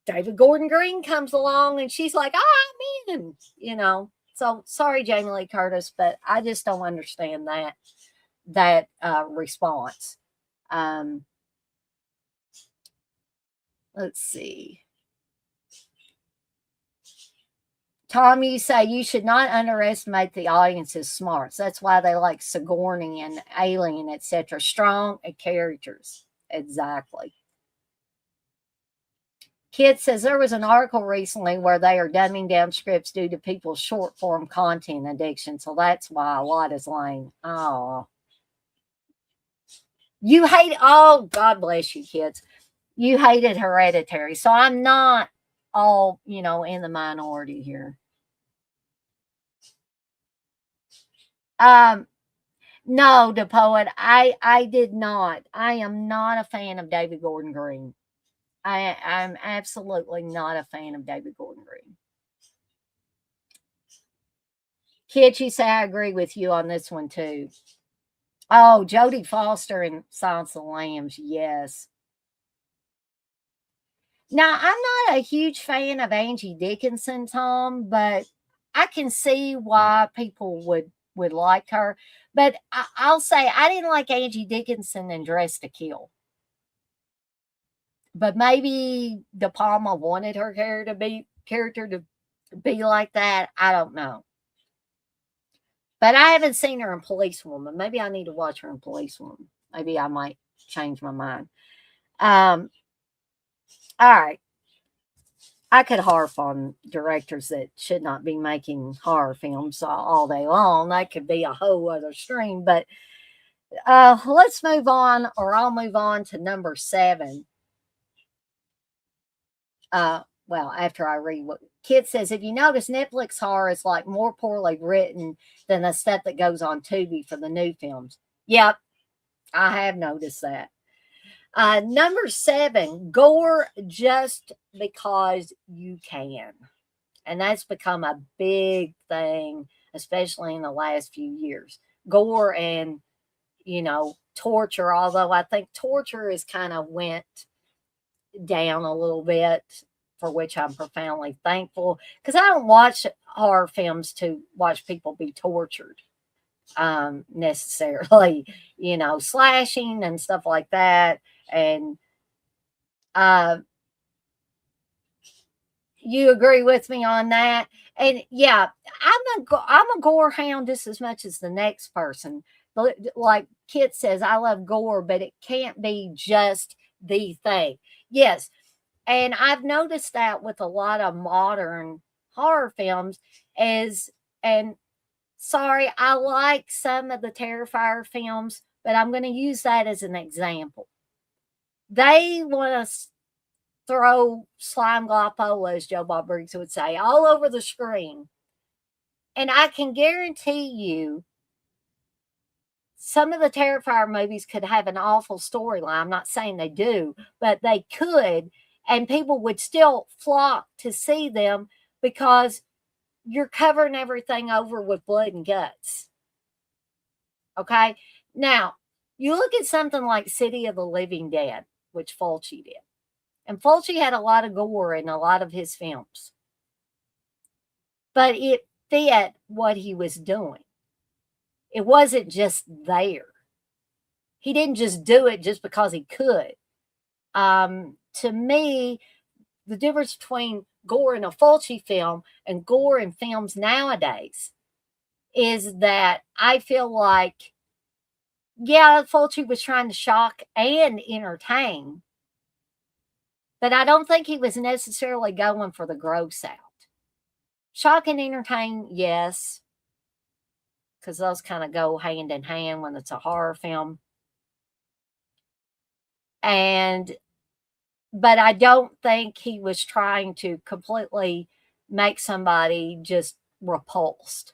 David Gordon Green comes along and she's like, I'm in, you know. So sorry, Jamie Lee Curtis, but I just don't understand that response. Let's see. Tom, you say you should not underestimate the audience's smarts. That's why they like Sigourney and Alien, etc. Strong characters. Exactly. Kid says there was an article recently where they are dumbing down scripts due to people's short form content addiction. So that's why a lot is lame. Oh. You hate, oh, God bless you, kids. You hated Hereditary. So I'm not all, you know, in the minority here. No, the poet, I did not. I am not a fan of David Gordon Green. I'm absolutely not a fan of David Gordon Green. Kid, you say I agree with you on this one too. Oh, Jodie Foster and Silence of the Lambs, yes. Now, I'm not a huge fan of Angie Dickinson, Tom, but I can see why people would like her. But I'll say I didn't like Angie Dickinson in Dressed to Kill. But maybe De Palma wanted her character to be like that. I don't know. But I haven't seen her in Policewoman. Maybe I need to watch her in Policewoman. Maybe I might change my mind. All right. I could harp on directors that should not be making horror films all day long. That could be a whole other stream. But Let's move on, or I'll move on to number 7. Well, after I read what Kid says, if you notice, Netflix horror is like more poorly written than the stuff that goes on Tubi for the new films. Yep, I have noticed that. Number 7, gore just because you can. And that's become a big thing, especially in the last few years. Gore and, torture, although I think torture is kind of went down a little bit, for which I'm profoundly thankful, because I don't watch horror films to watch people be tortured necessarily, slashing and stuff like that. And you agree with me on that? And yeah, I'm a gore hound just as much as the next person. But like Kit says, I love gore, but it can't be just the thing. Yes, and I've noticed that with a lot of modern horror films and sorry, I like some of the Terrifier films, but I'm going to use that as an example. They want to throw slime gloppola, as Joe Bob Briggs would say, all over the screen. And I can guarantee you some of the Terrifier movies could have an awful storyline. I'm not saying they do, but they could. And people would still flock to see them because you're covering everything over with blood and guts. Okay? Now, you look at something like City of the Living Dead, which Fulci did. And Fulci had a lot of gore in a lot of his films. But it fit what he was doing. It wasn't just there. He didn't just do it just because he could. To me, the difference between gore in a Fulci film and gore in films nowadays is that I feel like, yeah, Fulci was trying to shock and entertain, but I don't think he was necessarily going for the gross out. Shock and entertain, yes, because those kind of go hand in hand when it's a horror film. But I don't think he was trying to completely make somebody just repulsed.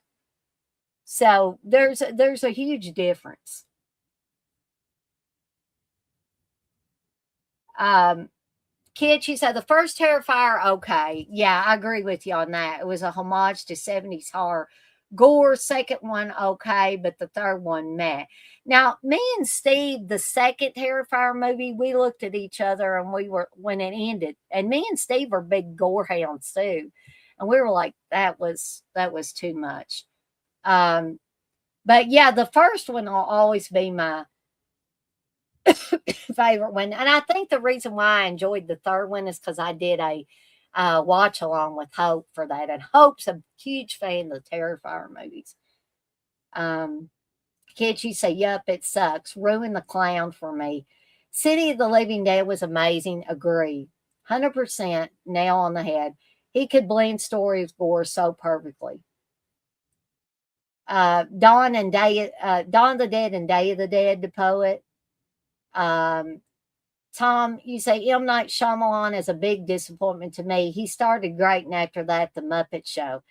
So there's a huge difference. Kid, she said the first Terrifier, okay. Yeah, I agree with you on that. It was a homage to 70s horror. Gore, second one, okay, but the third one, meh. Now, me and Steve, the second Terrifier movie, we looked at each other and when it ended, and me and Steve are big gore hounds too. And we were like, that was too much. But yeah, the first one will always be my favorite one. And I think the reason why I enjoyed the third one is because I did a watch along with Hope for that. And Hope's a huge fan of the Terrifier movies. Kids, you say, yup, it sucks. Ruin the clown for me. City of the Living Dead was amazing. Agree. 100% nail on the head. He could blend story with gore so perfectly. Dawn the Dead and Day of the Dead, the poet. Tom, you say M. Night Shyamalan is a big disappointment to me. He started great, and after that, The Muppet Show.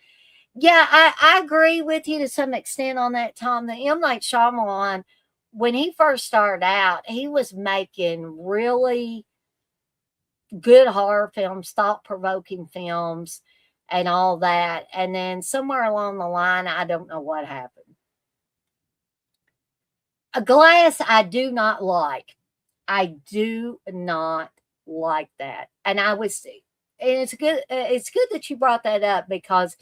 Yeah, I agree with you to some extent on that, Tom. The M. Night Shyamalan, when he first started out, he was making really good horror films, thought-provoking films, and all that. And then somewhere along the line, I don't know what happened. A Glass, I do not like. I do not like that. And it's good that you brought that up, because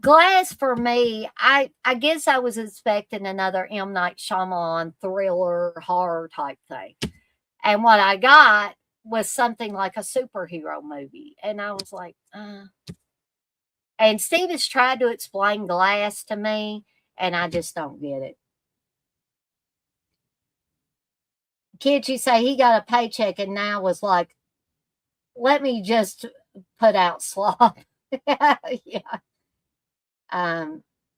Glass, for me, I guess I was expecting another M. Night Shyamalan thriller horror type thing. And what I got was something like a superhero movie. And I was like, And Steve has tried to explain Glass to me, and I just don't get it. Kids, you say he got a paycheck and now was like, let me just put out slop. Yeah.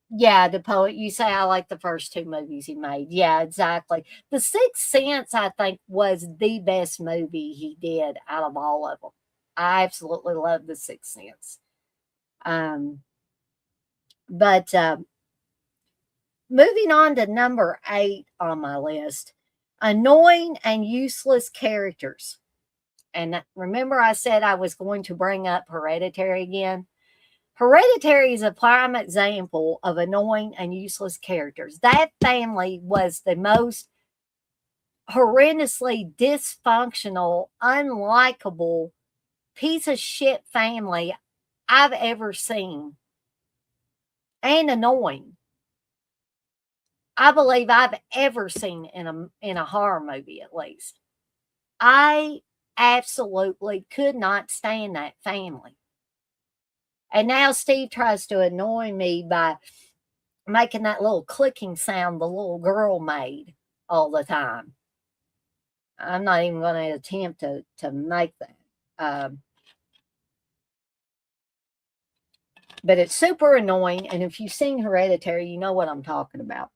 Yeah, the poet. You say I like the first two movies he made. Yeah, exactly. The Sixth Sense, I think, was the best movie he did out of all of them. I absolutely love The Sixth Sense. Um, but moving on to number 8 on my list, annoying and useless characters. And remember, I said I was going to bring up Hereditary again. Hereditary is a prime example of annoying and useless characters. That family was the most horrendously dysfunctional, unlikable piece of shit family I've ever seen, and annoying. I believe I've ever seen in a horror movie, at least. I absolutely could not stand that family. And now Steve tries to annoy me by making that little clicking sound the little girl made all the time. I'm not even going to attempt to make that. But it's super annoying. And if you've seen Hereditary, you know what I'm talking about.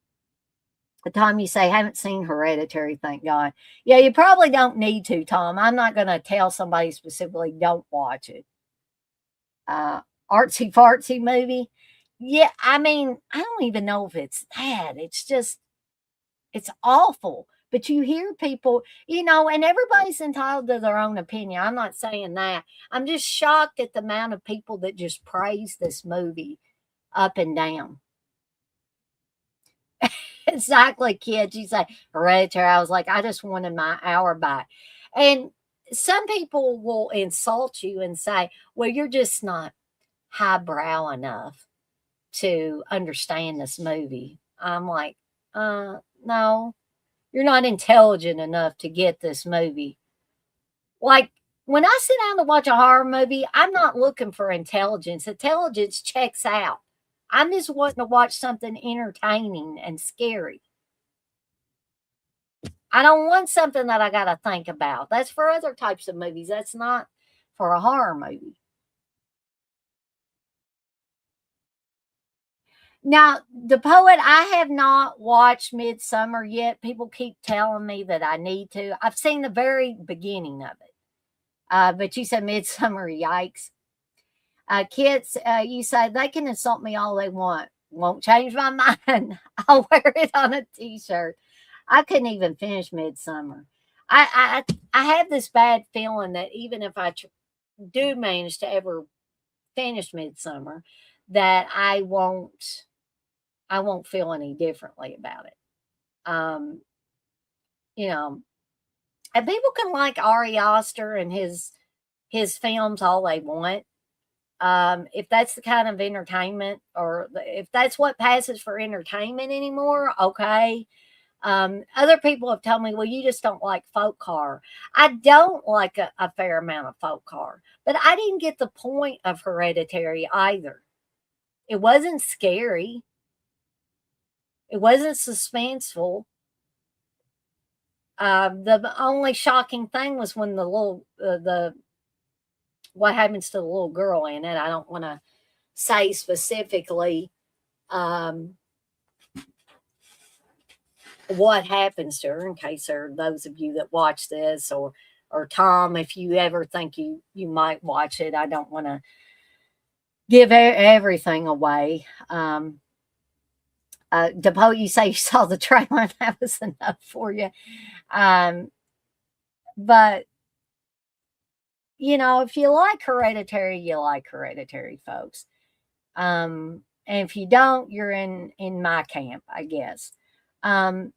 The time you say, haven't seen Hereditary, thank God. Yeah, you probably don't need to, Tom. I'm not going to tell somebody specifically, don't watch it. Artsy fartsy movie. Yeah, I mean, I don't even know if it's that. It's just, it's awful. But you hear people, and everybody's entitled to their own opinion. I'm not saying that. I'm just shocked at the amount of people that just praise this movie up and down. Exactly, kids. You say Hereditary. I was like, I just wanted my hour back. And some people will insult you and say, well, you're just not highbrow enough to understand this movie. I'm like, no, you're not intelligent enough to get this movie. Like, when I sit down to watch a horror movie, I'm not looking for intelligence. Intelligence checks out. I'm just wanting to watch something entertaining and scary. I don't want something that I got to think about. That's for other types of movies. That's not for a horror movie. Now, the poet, I have not watched Midsummer yet. People keep telling me that I need to. I've seen the very beginning of it. But you said Midsummer, yikes. Kids, you say they can insult me all they want. Won't change my mind. I'll wear it on a t-shirt. I couldn't even finish Midsummer. I have this bad feeling that even if I do manage to ever finish Midsummer, that I won't feel any differently about it. You know, and people can like Ari Aster and his films all they want. If that's the kind of entertainment, or if that's what passes for entertainment anymore, okay. Other people have told me, well, you just don't like folk horror. I don't like a fair amount of folk horror, but I didn't get the point of Hereditary either. It wasn't scary. It wasn't suspenseful. The only shocking thing was when what happens to the little girl in it. I don't want to say specifically what happens to her, in case there are those of you that watch this, or Tom, if you ever think you might watch it. I don't want to give everything away. DePoe, you say you saw the trailer, that was enough for you. But if you like Hereditary, you like Hereditary, folks. And if you don't, you're in my camp, I guess. And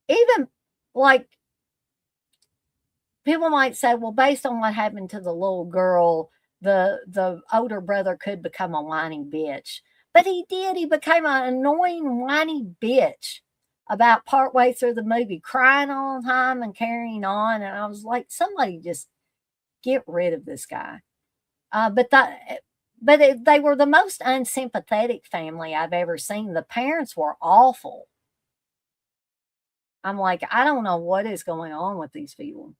even like people might say, well, based on what happened to the little girl, the older brother could become a whiny bitch. But he did. He became an annoying whiny bitch about partway through the movie, crying all the time and carrying on. And I was like, somebody just get rid of this guy. But they were the most unsympathetic family I've ever seen. The parents were awful. I'm like, I don't know what is going on with these people.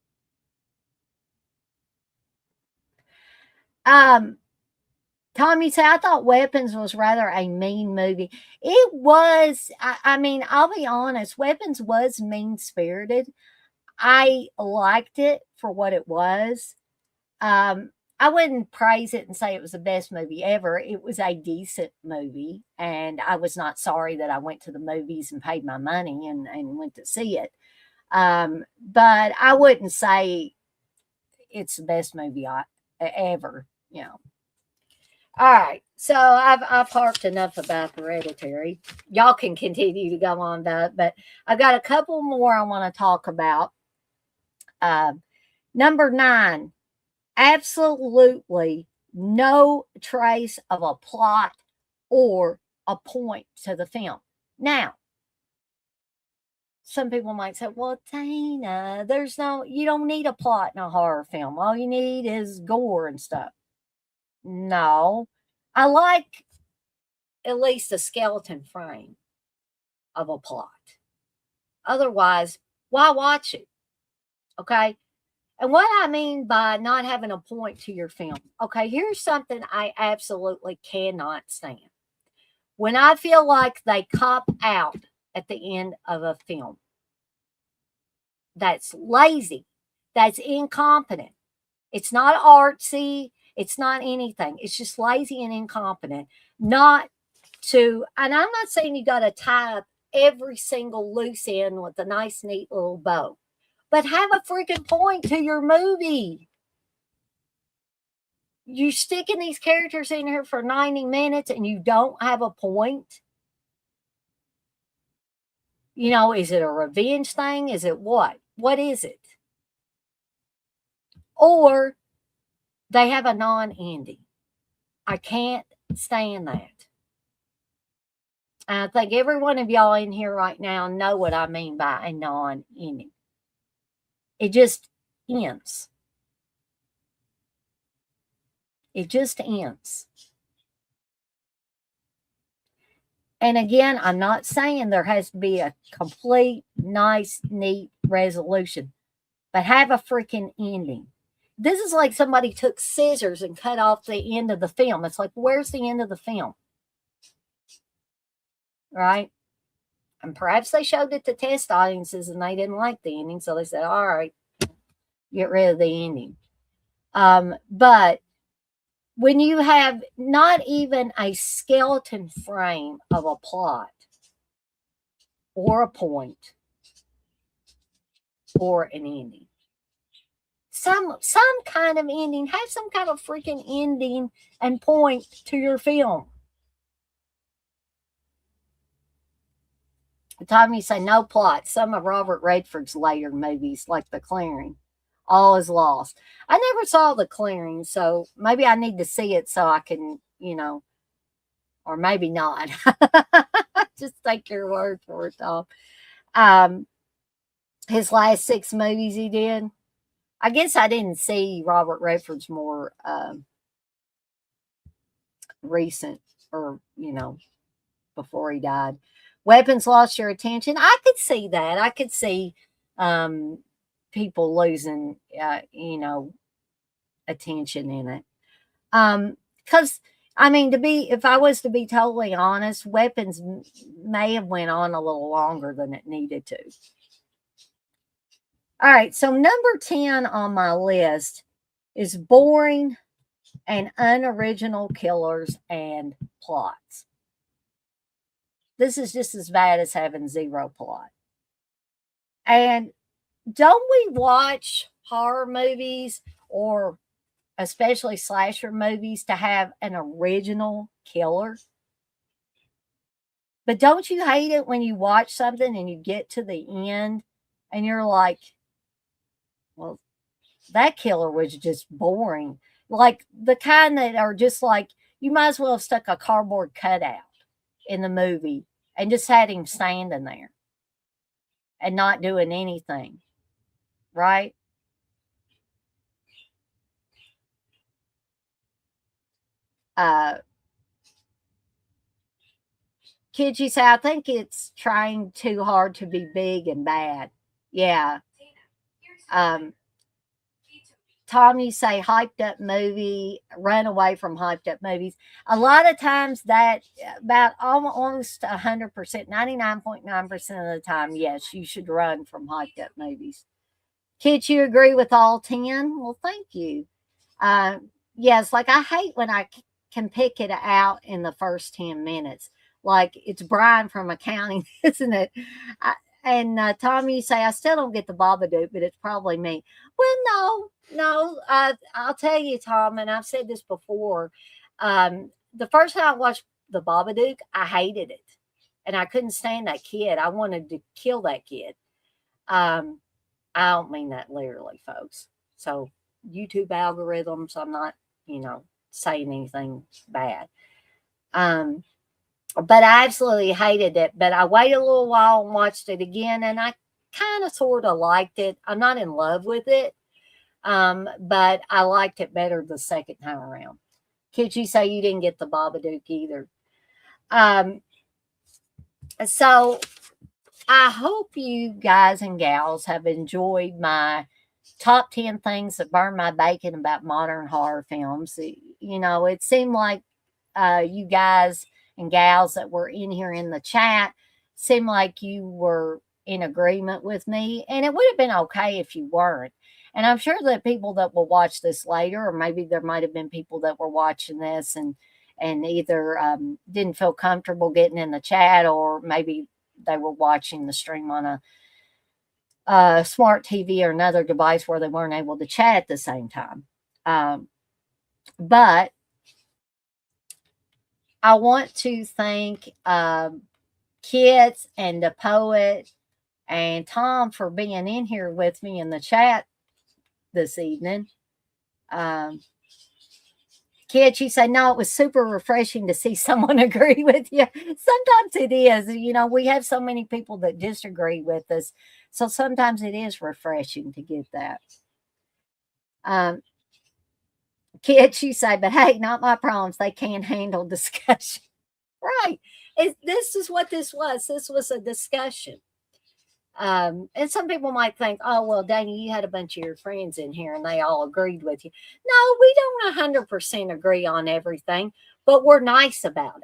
Tom, you say, I thought Weapons was rather a mean movie. It was, I mean, I'll be honest, Weapons was mean spirited. I liked it for what it was. I wouldn't praise it and say it was the best movie ever. It was a decent movie, and I was not sorry that I went to the movies and paid my money and went to see it. But I wouldn't say it's the best movie ever, you know. All right, so I've harped enough about Hereditary. Y'all can continue to go on that, but I've got a couple more I want to talk about. Number 9, absolutely no trace of a plot or a point to the film. Now, some people might say, well, Tina, you don't need a plot in a horror film. All you need is gore and stuff. No, I like at least a skeleton frame of a plot. Otherwise, why watch it? Okay. And what I mean by not having a point to your film. Okay, here's something I absolutely cannot stand. When I feel like they cop out at the end of a film. That's lazy. That's incompetent. It's not artsy. It's not anything. It's just lazy and incompetent. And I'm not saying you got to tie up every single loose end with a nice, neat little bow, but have a freaking point to your movie. You sticking these characters in here for 90 minutes and you don't have a point. You know, is it a revenge thing? Is it what? What is it? Or they have a non-ending. I can't stand that. And I think every one of y'all in here right now know what I mean by a non-ending. It just ends. It just ends. And again, I'm not saying there has to be a complete, nice, neat resolution, but have a freaking ending. This is like somebody took scissors and cut off the end of the film. It's like, where's the end of the film? Right? And perhaps they showed it to test audiences and they didn't like the ending. So they said, all right, get rid of the ending. But when you have not even a skeleton frame of a plot or a point or an ending, some kind of ending, have some kind of freaking ending and point to your film. The time you say no plot, some of Robert Redford's later movies, like The Clearing, all is lost. I never saw The Clearing, so maybe I need to see it so I can, or maybe not. Just take your word for it, Tom. His last 6 movies he did. I guess I didn't see Robert Redford's more recent, or, before he died. Weapons lost your attention. I could see that. I could see people losing, attention in it. Because, if I was to be totally honest, Weapons may have went on a little longer than it needed to. All right, so number 10 on my list is boring and unoriginal killers and plots. This is just as bad as having zero plot. And don't we watch horror movies, or especially slasher movies, to have an original killer? But don't you hate it when you watch something and you get to the end and you're like, well, that killer was just boring. Like the kind that are just like, you might as well have stuck a cardboard cutout in the movie and just had him standing there and not doing anything. Right? Kids, you say, I think it's trying too hard to be big and bad. Yeah. Tom, you say hyped up movie, run away from hyped up movies. A lot of times that about almost 100%, 99.9% of the time, yes, you should run from hyped up movies. Kids, you agree with all 10? Well, thank you. Yes, like I hate when I can pick it out in the first 10 minutes. Like it's Brian from accounting, isn't it? And Tom, you say, I still don't get the Babadook, but it's probably me. Well, no. I'll tell you, Tom, and I've said this before. The first time I watched the Babadook, I hated it. And I couldn't stand that kid. I wanted to kill that kid. I don't mean that literally, folks. So, YouTube algorithms, I'm not, saying anything bad. But I absolutely hated it. But I waited a little while and watched it again, and I kind of sort of liked it. I'm not in love with it, but I liked it better the second time around. Kids, you say you didn't get the Babadook either. So I hope you guys and gals have enjoyed my top 10 things that burn my bacon about modern horror films. It seemed like you guys and gals that were in here in the chat seemed like you were in agreement with me, and it would have been okay if you weren't. And I'm sure that people that will watch this later, or maybe there might have been people that were watching this and either didn't feel comfortable getting in the chat, or maybe they were watching the stream on a smart TV or another device where they weren't able to chat at the same time. But I want to thank Kits and the Poet and Tom for being in here with me in the chat this evening. Kits, you say, no, it was super refreshing to see someone agree with you. Sometimes it is. We have so many people that disagree with us. So sometimes it is refreshing to get that. Kids, you say, but hey, not my problems. They can't handle discussion. Right. This is what this was. This was a discussion. And some people might think, oh, well, Danny, you had a bunch of your friends in here and they all agreed with you. No, we don't 100% agree on everything, but we're nice about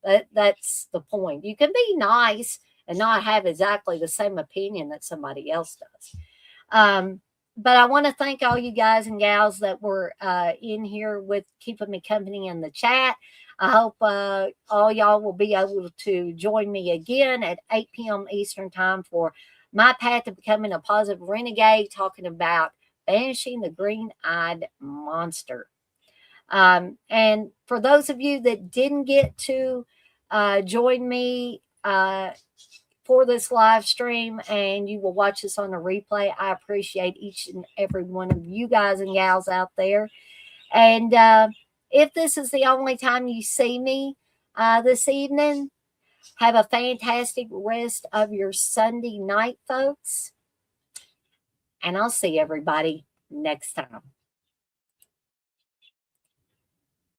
it. That's the point. You can be nice and not have exactly the same opinion that somebody else does. But I want to thank all you guys and gals that were in here with keeping me company in the chat. I hope all y'all will be able to join me again at 8 p.m. Eastern time for My Path to Becoming a Positive Renegade, talking about banishing the green-eyed monster. And for those of you that didn't get to join me for this live stream and you will watch this on a replay, I appreciate each and every one of you guys and gals out there. And if this is the only time you see me this evening, have a fantastic rest of your Sunday night, folks. And I'll see everybody next time.